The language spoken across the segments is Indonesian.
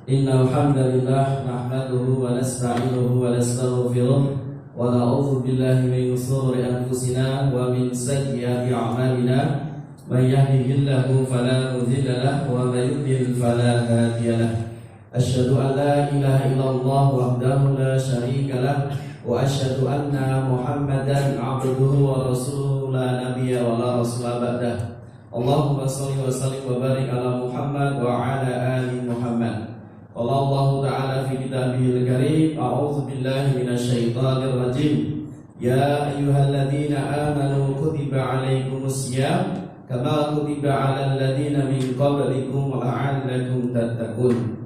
Innal hamdalillah nahmaduhu wa nasta'inuhu wa nastaghfiruh wa na'udzu billahi min shururi anfusina wa min sayyiati a'malina. May yahdihillahu fala mudilla lahu wa may yudlil fala hadiya lahu. Asyhadu an la ilaha illallah wahdahu la syarika lahu wa asyhadu anna Muhammadan 'abduhu wa rasuluhu la nabiyya wa la rasula ba'dahu. Allahumma shalli wa sallim wa barik ala Muhammad wa ala ali Muhammad. Allah Ta'ala fi kitabihil karim, a'udzu billahi minasyaitonir rajim. Ya ayyuhalladzina amanu kutiba 'alaikumus syiyam kama kutiba 'alal ladzina min qablikum la'allakum tattaqun.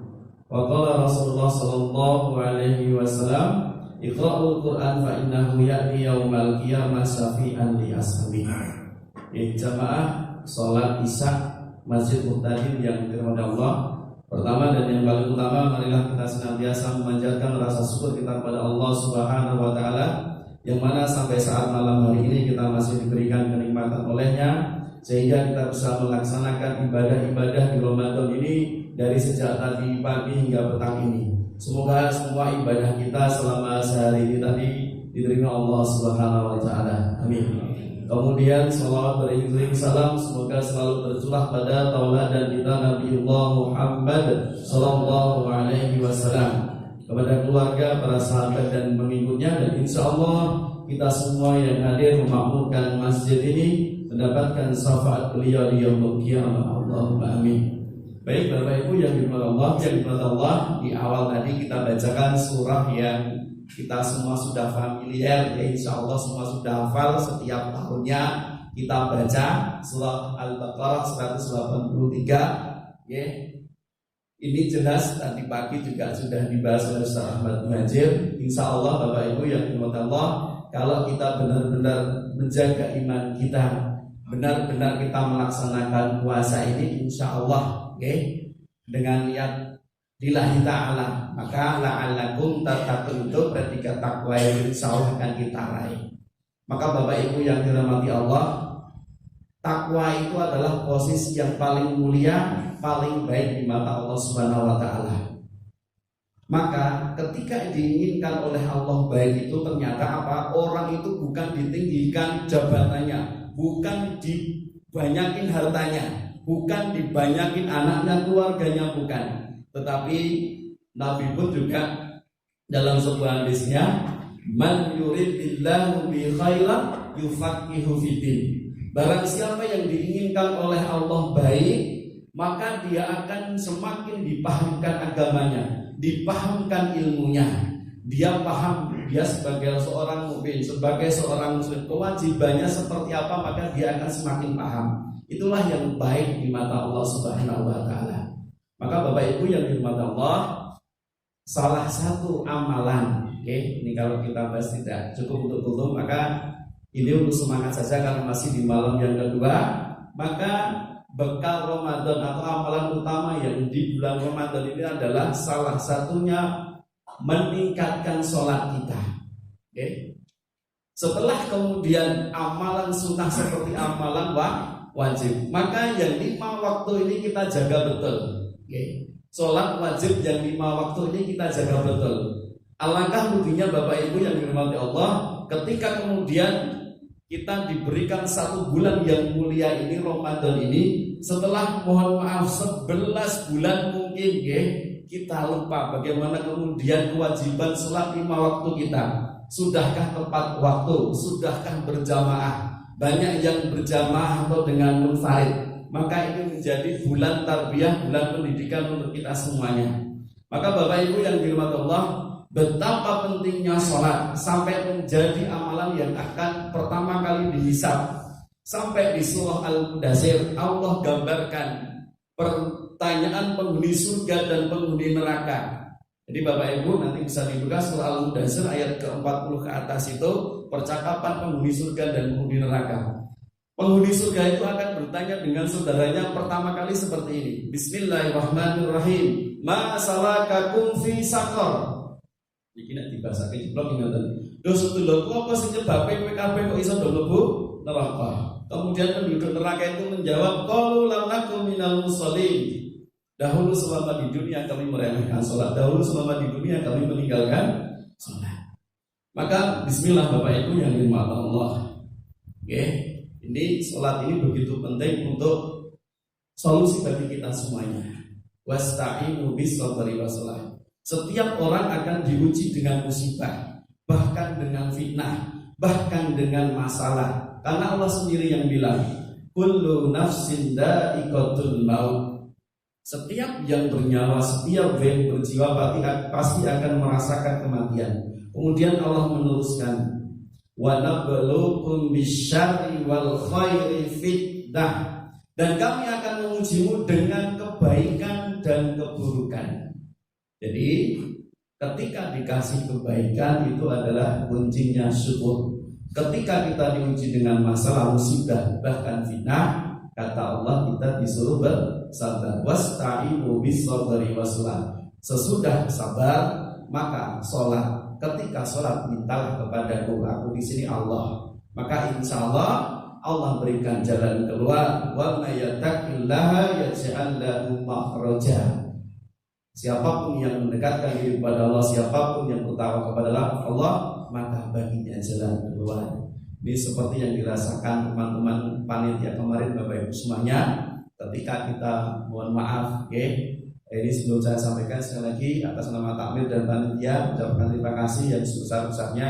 Wa qala Rasulullah sallallahu alaihi wasallam, iqra'ul Qur'an fa innahu ya'ti yaumal qiyamah syafi'an li ashabihi. Jamaah salat Isya Masjid Muqtadir yang dirahmati Allah. Pertama dan yang paling utama, marilah kita senantiasa memanjatkan rasa syukur kita kepada Allah Subhanahu wa Ta'ala, yang mana sampai saat malam hari ini kita masih diberikan kenikmatan olehnya, sehingga kita bisa melaksanakan ibadah-ibadah di Ramadan ini dari sejak tadi pagi hingga petang ini. Semoga semua ibadah kita selama sehari ini tadi diterima Allah Subhanahu wa Ta'ala. Amin. Kemudian salawat beriring salam semoga selalu tercurah pada tauladan kita Nabiullah Muhammad sallallahu alaihi wasallam, kepada keluarga, para sahabat dan pengikutnya, dan insya Allah kita semua yang hadir memakmurkan masjid ini mendapatkan syafaat beliau di yaumul qiyamah. Allahumma amin. Baik Bapak Ibu yang dirahmati Allah, di awal tadi kita bacakan surah yang kita semua sudah familiar, ya insya Allah semua sudah hafal. Setiap tahunnya kita baca surah Al-Baqarah 183, ya. Ini jelas tadi pagi juga sudah dibahas oleh Ustaz Ahmad Muhajir. Insya Allah Bapak Ibu yang dirahmati Allah, kalau kita benar-benar menjaga iman kita, benar-benar kita melaksanakan puasa ini, insya Allah, ya, dengan niat lillahi ta'ala, maka la'allakum tattaqun, itu predikat takwa yang insyaallah akan kita raih. Maka Bapak Ibu yang dirahmati Allah, takwa itu adalah posisi yang paling mulia, paling baik di mata Allah Subhanahu wa Ta'ala. Maka ketika diinginkan oleh Allah baik itu, ternyata apa? Orang itu bukan ditinggikan jabatannya, bukan dibanyakin hartanya, bukan dibanyakin anaknya, keluarganya, bukan. Tetapi Nabi pun juga dalam sebuah hadisnya, man yuridillahu bi khairan yufaqihu fiddin. Barang siapa yang diinginkan oleh Allah baik, maka dia akan semakin dipahamkan agamanya, dipahamkan ilmunya. Dia paham, dia sebagai seorang mukmin, sebagai seorang muslim, kewajibannya seperti apa, maka dia akan semakin paham. Itulah yang baik di mata Allah Subhanahu wa Ta'ala. Maka Bapak Ibu yang dirahmati Allah, salah satu amalan, oke, ini kalau kita bahas tidak cukup untuk tutup, maka ini untuk semangat saja karena masih di malam yang kedua. Maka bekal Ramadan atau amalan utama yang di bulan Ramadan ini adalah salah satunya meningkatkan sholat kita, oke. Setelah kemudian amalan sunnah seperti amalan wajib, maka yang 5 waktu ini kita jaga betul. Sholat wajib yang 5 waktu ini kita jaga betul. Alangkah ruginya Bapak Ibu yang dirahmati Allah, ketika kemudian kita diberikan 1 bulan yang mulia ini, Ramadan ini, setelah mohon maaf 11 bulan mungkin, kita lupa bagaimana kemudian kewajiban sholat 5 waktu kita. Sudahkah tepat waktu? Sudahkah berjamaah? Banyak yang berjamaah atau dengan munfarid. Maka ini menjadi bulan tarbiyah, bulan pendidikan untuk kita semuanya. Maka Bapak Ibu yang dirahmati Allah, betapa pentingnya sholat sampai menjadi amalan yang akan pertama kali dihisab. Sampai di surah Al-Mudaththir Allah gambarkan pertanyaan penghuni surga dan penghuni neraka. Jadi Bapak Ibu nanti bisa dibuka surah Al-Mudaththir ayat ke-40 ke atas, itu percakapan penghuni surga dan penghuni neraka. Penghuni surga itu akan bertanya dengan saudaranya pertama kali seperti ini. Bismillahirrahmanirrahim. Ma salakakum fi saqar. Iki nek dibasake jeblok ngoten. Lho sedulurku apa sing nyebabe kowe kabeh kok iso mlebu neraka? Kemudian penduduk neraka itu menjawab, qalu lam nakum minal musallin. Dahulu selama di dunia kami meremehkan sholat, dahulu selama di dunia kami meninggalkan sholat. Maka bismillah Bapak Ibu yang dirahmati Allah. Oke, ini sholat ini begitu penting untuk solusi bagi kita semuanya. Wasta'inu bis-sabri was-salah. Setiap orang akan diuji dengan musibah, bahkan dengan fitnah, bahkan dengan masalah. Karena Allah sendiri yang bilang, kullu nafsin dha'iqatul maut. Setiap yang bernyawa, setiap yang berjiwa pasti akan merasakan kematian. Kemudian Allah meneruskan, wa nabluukum bisyarri wal khairi fitnah. Dan kami akan mengujimu dengan kebaikan dan keburukan. Jadi ketika dikasih kebaikan itu adalah kuncinya syukur. Ketika kita diuji dengan masalah musibah bahkan fitnah, kata Allah kita disuruh bersabar. Wasta'inu bis-sabri was-salah. Sesudah sabar maka sholat. Ketika sholat mintalah kepadaku, aku di sini Allah. Maka insya Allah berikan jalan keluar. Wa may yattaqillaha yaj'al lahu makhraja. Siapapun yang mendekatkan diri kepada Allah, siapapun yang bertakwa kepada Allah, maka baginya jalan keluar. Ini seperti yang dirasakan teman-teman panitia kemarin Bapak Ibu semuanya. Ketika kita mohon maaf, ini sebelum saya sampaikan sekali lagi atas nama takmir dan panitia ucapkan terima kasih yang sebesar-besarnya.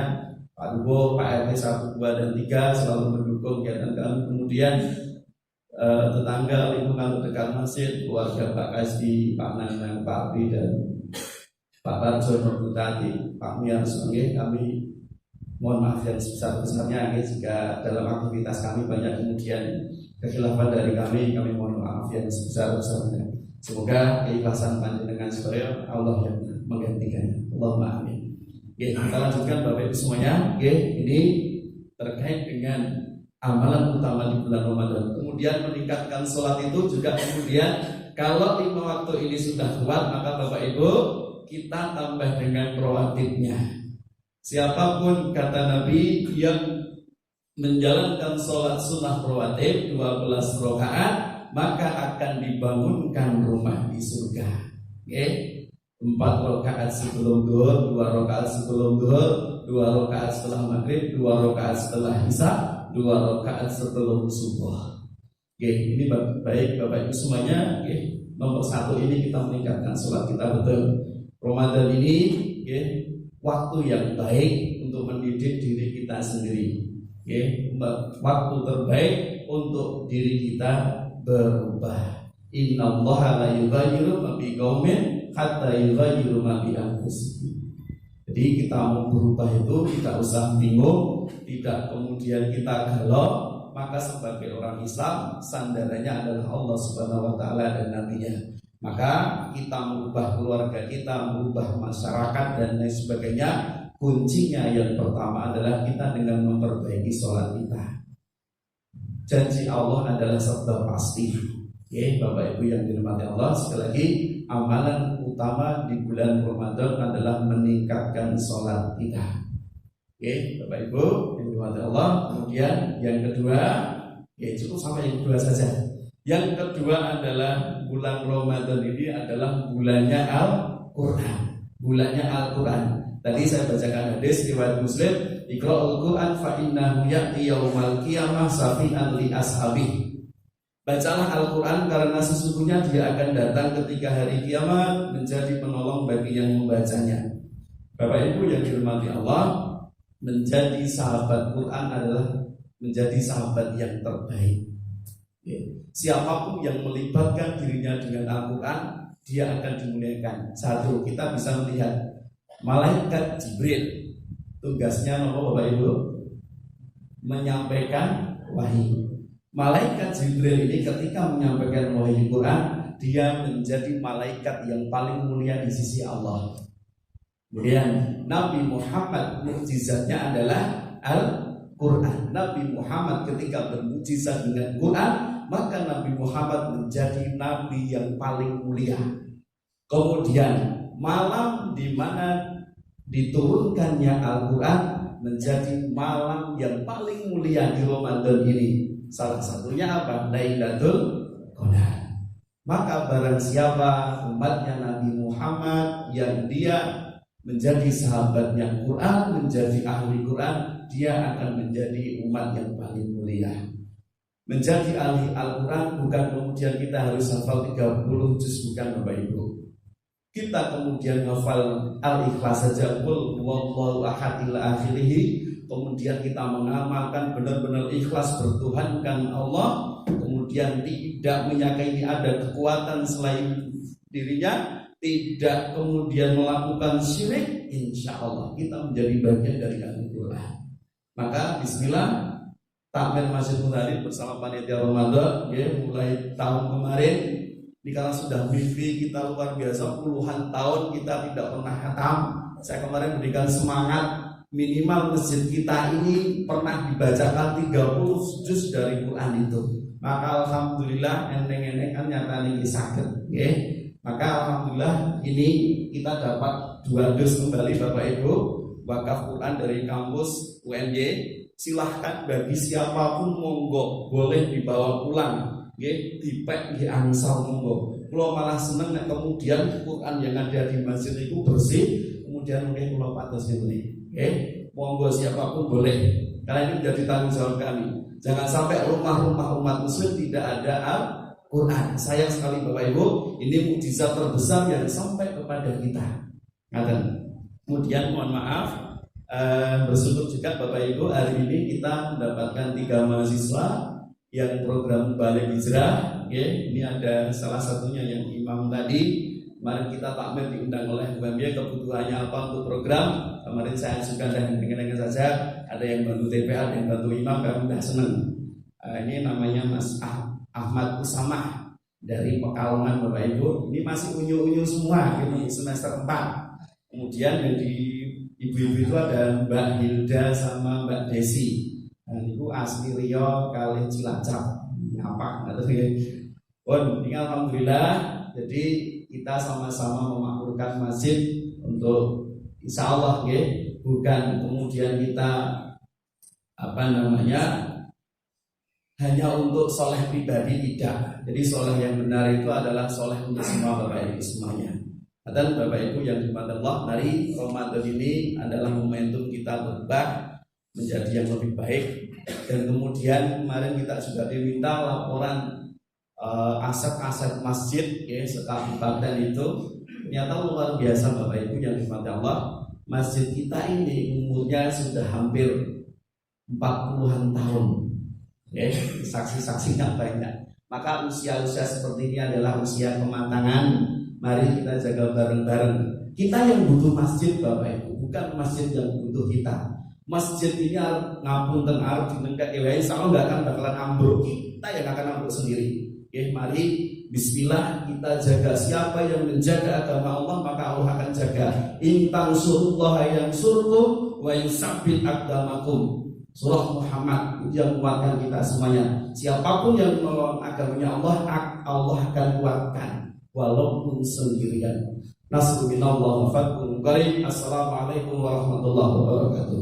Pak Dubo, Pak RT 1, 2, dan 3 selalu mendukung kegiatan kami. Kemudian tetangga lingkungan dekat masjid, keluarga Pak Kasdi, Pak Nanang, Pak Abdi, dan Pak Barjo, Nur Butati, Pak Miar, kami mohon maaf yang sebesar-besarnya jika dalam aktivitas kami banyak kemudian kekhilafan dari kami mohon maaf yang sebesar-besarnya. Semoga keikhlasan panjenengan supaya Allah yang menggantikannya. Allahumma amin. Kita lanjutkan Bapak Ibu semuanya. Ini terkait dengan amalan utama di bulan Ramadan. Kemudian meningkatkan sholat itu juga kemudian kalau 5 waktu ini sudah kuat, maka Bapak Ibu kita tambah dengan proaktifnya. Siapapun kata Nabi yang menjalankan sholat sunnah rawatib 12 rakaat, maka akan dibangunkan rumah di surga. 4 rakaat sebelum zuhur, 2 rakaat sebelum zuhur, 2 rakaat setelah maghrib, 2 rakaat setelah isya, 2 rakaat sebelum subuh. Ini baik Bapak Ibu semuanya. Nomor 1 ini kita meningkatkan sholat kita betul. Ramadan ini waktu yang baik untuk mendidik diri kita sendiri. Waktu terbaik untuk diri kita berubah. Innallaha la yughayyiru ma biqaumin hatta yughayyiru ma bi anfusihim. Jadi kita mau berubah itu tidak usah bingung, tidak kemudian kita galau. Maka sebagai orang Islam sandarannya adalah Allah Subhanahu wa taala dan nabinya. Maka kita merubah keluarga kita, merubah masyarakat dan lain sebagainya. Kuncinya yang pertama adalah kita dengan memperbaiki sholat kita. Janji Allah adalah serba pasti. Bapak Ibu yang dirahmati Allah, sekali lagi amalan utama di bulan Ramadan adalah meningkatkan sholat kita. Bapak Ibu yang dirahmati Allah. Kemudian yang kedua, cukup sampai yang kedua saja. Yang kedua adalah bulan Ramadan ini adalah bulannya Al-Quran. Bulannya Al-Quran. Tadi saya bacakan hadis riwayat Muslim, Iqra'ul Quran fa innahu ya'ti yaumal qiyamah safi'an li ashabi. Bacalah Al-Quran karena sesungguhnya dia akan datang ketika hari kiamat menjadi penolong bagi yang membacanya. Bapak Ibu yang dirahmati Allah, menjadi sahabat Quran adalah menjadi sahabat yang terbaik. Siapapun yang melibatkan dirinya dengan Al-Quran, dia akan dimuliakan. Satu, kita bisa melihat malaikat Jibril, tugasnya apa Bapak Ibu? Menyampaikan wahyu. Malaikat Jibril ini ketika menyampaikan wahyu Quran, dia menjadi malaikat yang paling mulia di sisi Allah. Kemudian Nabi Muhammad mukjizatnya adalah Al-Quran. Nabi Muhammad ketika bermukjizat dengan Quran, maka Nabi Muhammad menjadi Nabi yang paling mulia. Kemudian malam di mana diturunkannya Al-Quran menjadi malam yang paling mulia di Ramadan ini. Salah satunya apa? Lailatul Qadar. Maka barang siapa umatnya Nabi Muhammad yang dia menjadi sahabatnya Quran, menjadi ahli Quran, dia akan menjadi umat yang paling mulia. Menjadi ahli Al-Quran bukan kemudian kita harus hafal 30 juz, bukan Bapak Ibu. Kita kemudian hafal Al-Ikhlas saja, qul huwallahu ahad ila akhirih, kemudian kita mengamalkan benar-benar ikhlas bertuhankan Allah, kemudian tidak menyangka ada kekuatan selain dirinya, tidak kemudian melakukan syirik, insya Allah kita menjadi bagian dari Al-Quran. Maka bismillah, takmir Masjid Muntarid bersama panitia Ramadan ya, mulai tahun kemarin ini kalau sudah mimpi kita luar biasa, puluhan tahun kita tidak pernah khatam. Saya kemarin berikan semangat, minimal masjid kita ini pernah dibacakan 30 juz dari Quran itu. Maka alhamdulillah enteng-enteng kan nyata ini sakit ya. Maka alhamdulillah ini kita dapat 2 juz kembali Bapak Ibu, wakaf Quran dari kampus UNY. Silahkan bagi siapapun monggo, boleh dibawa pulang, dipek di angsal monggo. Kalau malah seneng kemudian Quran yang ada di masjid itu bersih, kemudian mungkin pulau patos ini, monggo siapapun boleh. Karena ini menjadi tanggung jawab kami. Jangan sampai rumah-rumah umat muslim tidak ada Al-Quran. Sayang sekali Bapak Ibu, ini mukjizat terbesar yang sampai kepada kita. Kemudian mohon maaf. Bersyukur juga Bapak Ibu, hari ini kita mendapatkan 3 mahasiswa yang program Balik Hijrah. Ini ada salah satunya yang imam tadi. Kemarin kita takmir diundang oleh UMY, kebutuhannya apa untuk program. Kemarin saya ajukan dan dengar-dengar saja. Ada yang bantu TPA, ada yang bantu imam, kami sudah senang. Ini namanya Mas Ahmad Usamah dari Pekalongan Bapak Ibu. Ini masih unyu-unyu semua, ini semester 4. Kemudian yang di ibu-ibu itu ada Mbak Hilda sama Mbak Desi. Dan itu asli Rio kali Cilacap. Apa? Ini alhamdulillah. Jadi kita sama-sama memakmurkan masjid untuk insya Allah bukan kemudian kita hanya untuk soleh pribadi, tidak. Jadi soleh yang benar itu adalah soleh untuk semua Bapak Ibu semuanya. Dan Bapak Ibu yang dimuliakan Allah, dari Ramadan ini adalah momentum kita berubah menjadi yang lebih baik. Dan kemudian kemarin kita juga diminta laporan aset-aset masjid sekabupaten itu. Ternyata luar biasa Bapak Ibu yang dimuliakan Allah. Masjid kita ini umurnya sudah hampir 40-an tahun. Saksi-saksinya banyak. Maka usia-usia seperti ini adalah usia kematangan. Mari kita jaga bareng-bareng. Kita yang butuh masjid Bapak Ibu, bukan masjid yang butuh kita. Masjid ini ngapunten arep dinengkek wae, insyaallah enggak akan bakalan ambruk. Kita yang akan ambruk sendiri. Mari bismillah kita jaga. Siapa yang menjaga agama Allah, maka Allah akan jaga. In tansurullaha yansurkum wa yusabbit aqdamakum. Surah Muhammad yang kuatkan kita semuanya. Siapapun yang menolong agamanya Allah, Allah akan kuatkan walaupun sendirian. Nasrullah wa fathun qarib. Assalamualaikum warahmatullahi wabarakatuh.